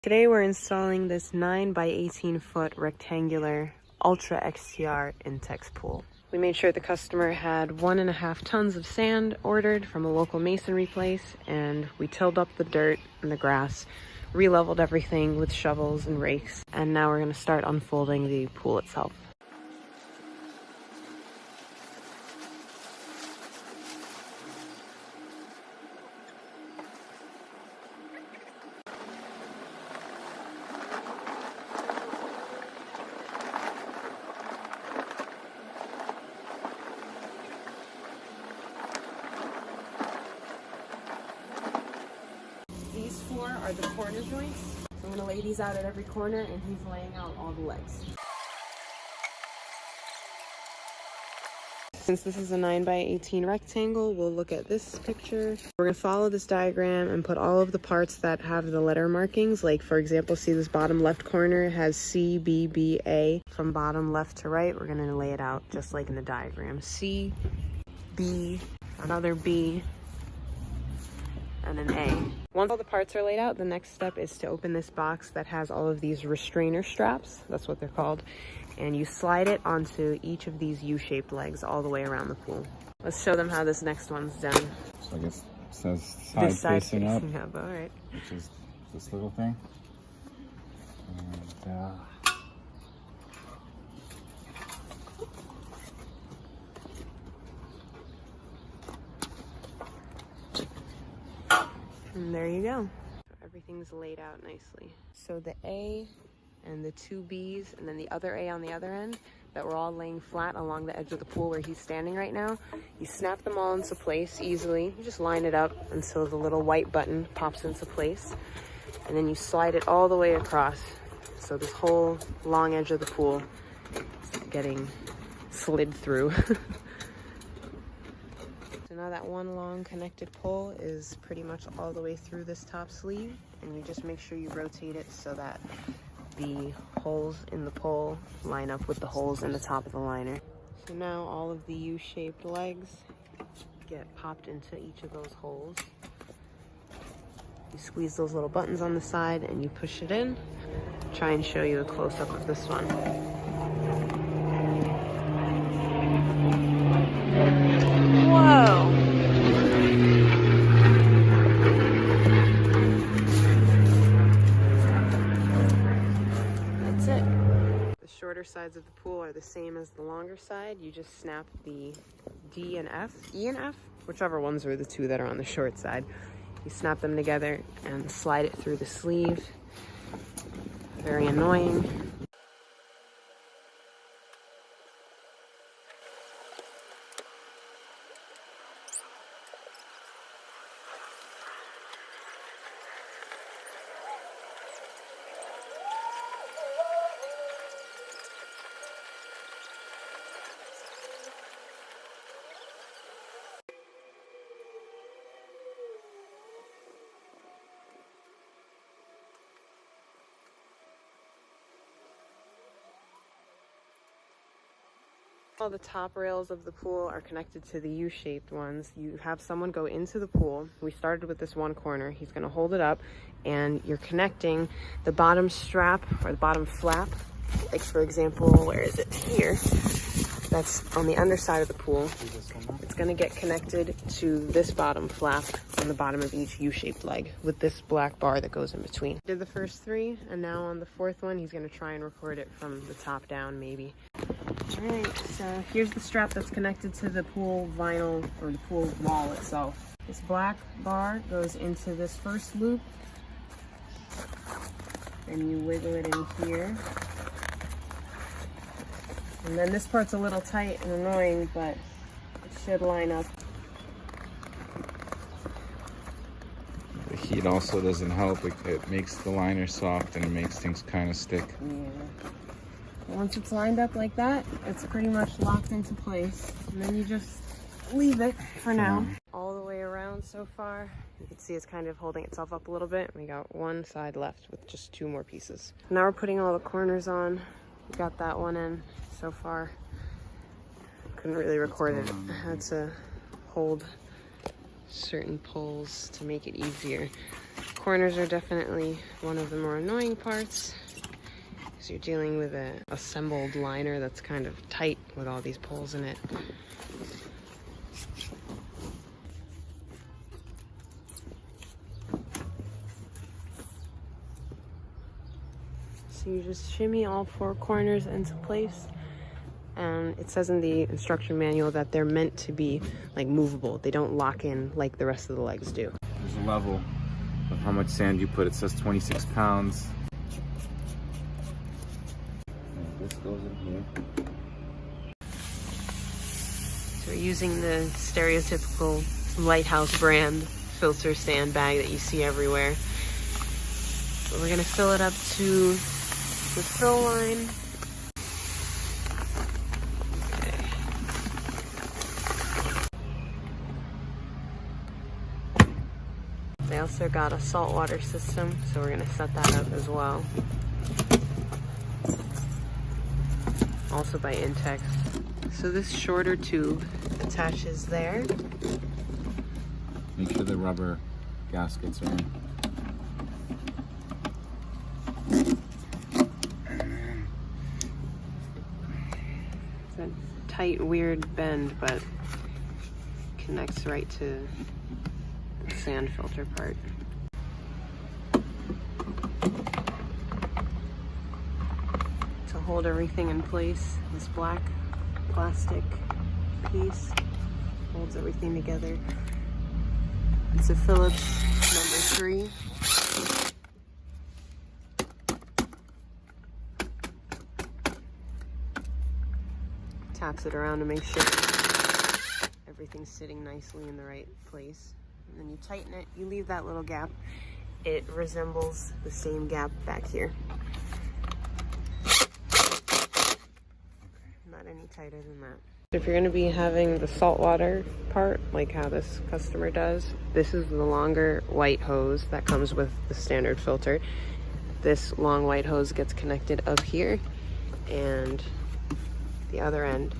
Today we're installing this 9 by 18 foot rectangular Ultra XTR Intex pool. We made sure the customer had 1.5 tons of sand ordered from a local masonry place, and we tilled up the dirt and the grass, re-leveled everything with shovels and rakes, and now we're going to start unfolding the pool itself. These 4 are the corner joints. So I'm going to lay these out at every corner, and he's laying out all the legs. Since this is a 9 by 18 rectangle, we'll look at this picture. We're going to follow this diagram and put all of the parts that have the letter markings. Like, for example, see this bottom left corner has C, B, B, A. From bottom left to right, we're going to lay it out just like in the diagram. C, B, another B, and an A. Once all the parts are laid out, the next step is to open this box that has all of these restrainer straps. That's what they're called. And you slide it onto each of these U-shaped legs all the way around the pool. Let's show them how this next one's done. So I guess it says side facing up, all right. which is this little thing. And there you go. So everything's laid out nicely. So the A and the 2 B's and then the other A on the other end that we're all laying flat along the edge of the pool where he's standing right now, you snap them all into place easily. You just line it up until the little white button pops into place. And then you slide it all the way across. So this whole long edge of the pool is getting slid through. So now that one long connected pole is pretty much all the way through this top sleeve, and you just make sure you rotate it so that the holes in the pole line up with the holes in the top of the liner. So now all of the U-shaped legs get popped into each of those holes. You squeeze those little buttons on the side and you push it in. Try and show you a close-up of this one. Whoa! That's it. The shorter sides of the pool are the same as the longer side. You just snap the D and F, E and F, whichever ones are the 2 that are on the short side. You snap them together and slide it through the sleeve. Very annoying. All the top rails of the pool are connected to the U-shaped ones. You have someone go into the pool. We started with this one corner. He's going to hold it up, and you're connecting the bottom strap or the bottom flap. Like, for example, where is it? Here. That's on the underside of the pool. It's going to get connected to this bottom flap on the bottom of each U-shaped leg with this black bar that goes in between. Did the first 3, and now on the 4th one, he's going to try and record it from the top down, maybe. Alright, so here's the strap that's connected to the pool vinyl, or the pool wall itself. This black bar goes into this first loop, and you wiggle it in here. And then this part's a little tight and annoying, but it should line up. The heat also doesn't help. It makes the liner soft and it makes things kind of stick. Yeah. Once it's lined up like that, it's pretty much locked into place. And then you just leave it for now. All the way around so far. You can see it's kind of holding itself up a little bit. We got one side left with just 2 more pieces. Now we're putting all the corners on. We got that one in so far. Couldn't really record it. I had to hold certain pulls to make it easier. Corners are definitely one of the more annoying parts, because you're dealing with an assembled liner that's kind of tight with all these pulls in it. So you just shimmy all 4 corners into place. And it says in the instruction manual that they're meant to be like movable. They don't lock in like the rest of the legs do. There's a level of how much sand you put. It says 26 pounds. And this goes in here. So we're using the stereotypical Lighthouse brand filter sand bag that you see everywhere. So we're gonna fill it up to the fill line. Okay. They also got a saltwater system, so we're gonna set that up as well. Also by Intex. So this shorter tube attaches there. Make sure the rubber gaskets are in. It's a tight, weird bend, but connects right to the sand filter part. To hold everything in place, this black plastic piece holds everything together. It's a Phillips number 3. Taps it around to make sure everything's sitting nicely in the right place. And then you tighten it, you leave that little gap. It resembles the same gap back here. Not any tighter than that. If you're going to be having the saltwater part, like how this customer does, this is the longer white hose that comes with the standard filter. This long white hose gets connected up here, and the other end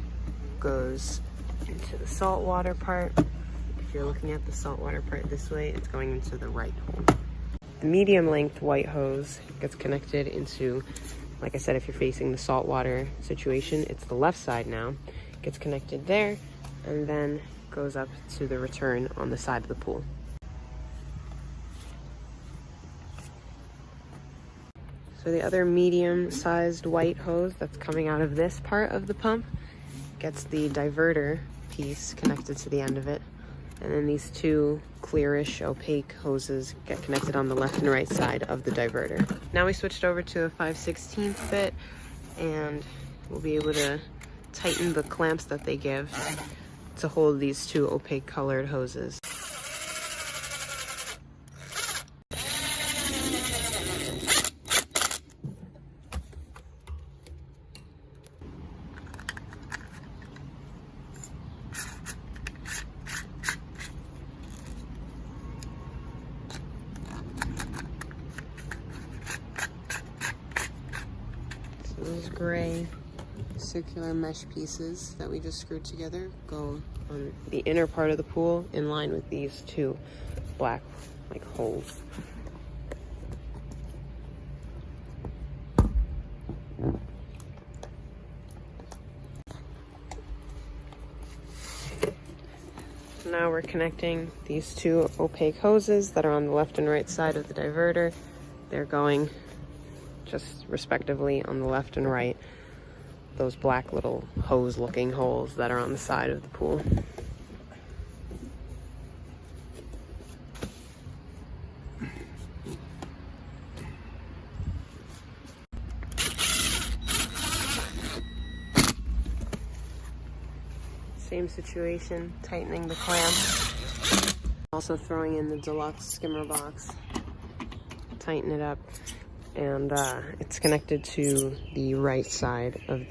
goes into the saltwater part. If you're looking at the saltwater part this way, it's going into the right hole. The medium length white hose gets connected into, like I said, if you're facing the saltwater situation, it's the left side now. Gets connected there, and then goes up to the return on the side of the pool. So the other medium-sized white hose that's coming out of this part of the pump gets the diverter piece connected to the end of it. And then these 2 clearish opaque hoses get connected on the left and right side of the diverter. Now we switched over to a 5/16 fit, and we'll be able to tighten the clamps that they give to hold these 2 opaque colored hoses. So those gray circular mesh pieces that we just screwed together go on the inner part of the pool in line with these 2 black like holes. Now we're connecting these 2 opaque hoses that are on the left and right side of the diverter. They're going just respectively on the left and right, those black little hose looking holes that are on the side of the pool. Same situation, tightening the clamp. Also throwing in the deluxe skimmer box. Tighten it up. And it's connected to the right side of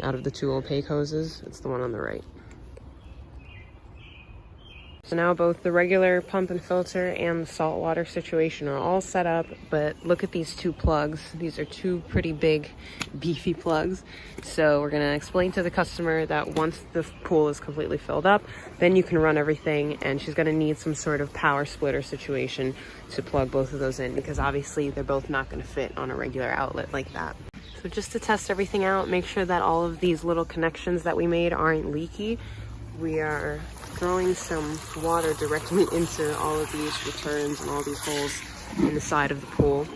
out of the 2 opaque hoses. It's the one on the right. So now both the regular pump and filter and the saltwater situation are all set up, but look at these two plugs. These are two pretty big, beefy plugs. So we're gonna explain to the customer that once the pool is completely filled up, then you can run everything, and she's gonna need some sort of power splitter situation to plug both of those in, because obviously they're both not gonna fit on a regular outlet like that. So just to test everything out, make sure that all of these little connections that we made aren't leaky. We are throwing some water directly into all of these returns and all these holes in the side of the pool,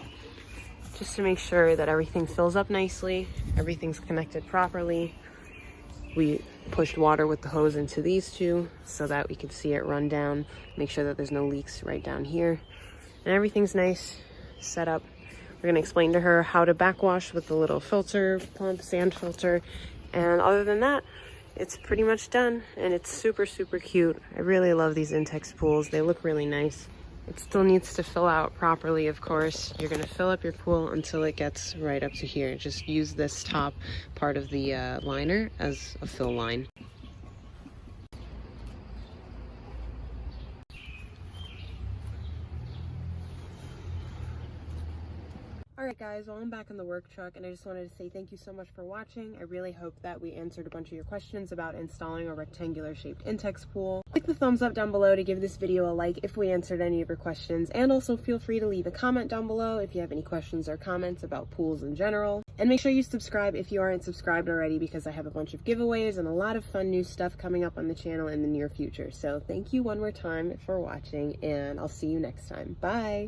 just to make sure that everything fills up nicely, everything's connected properly. We pushed water with the hose into these two so that we could see it run down, make sure that there's no leaks right down here, and everything's nice, set up. We're gonna explain to her how to backwash with the little filter pump, sand filter, and other than that, it's pretty much done, and it's super, super cute. I really love these Intex pools. They look really nice. It still needs to fill out properly, of course. You're gonna fill up your pool until it gets right up to here. Just use this top part of the liner as a fill line. Alright guys, well I'm back in the work truck, and I just wanted to say thank you so much for watching. I really hope that we answered a bunch of your questions about installing a rectangular shaped Intex pool. Click the thumbs up down below to give this video a like if we answered any of your questions, and also feel free to leave a comment down below if you have any questions or comments about pools in general. And make sure you subscribe if you aren't subscribed already, because I have a bunch of giveaways and a lot of fun new stuff coming up on the channel in the near future. So thank you one more time for watching, and I'll see you next time. Bye!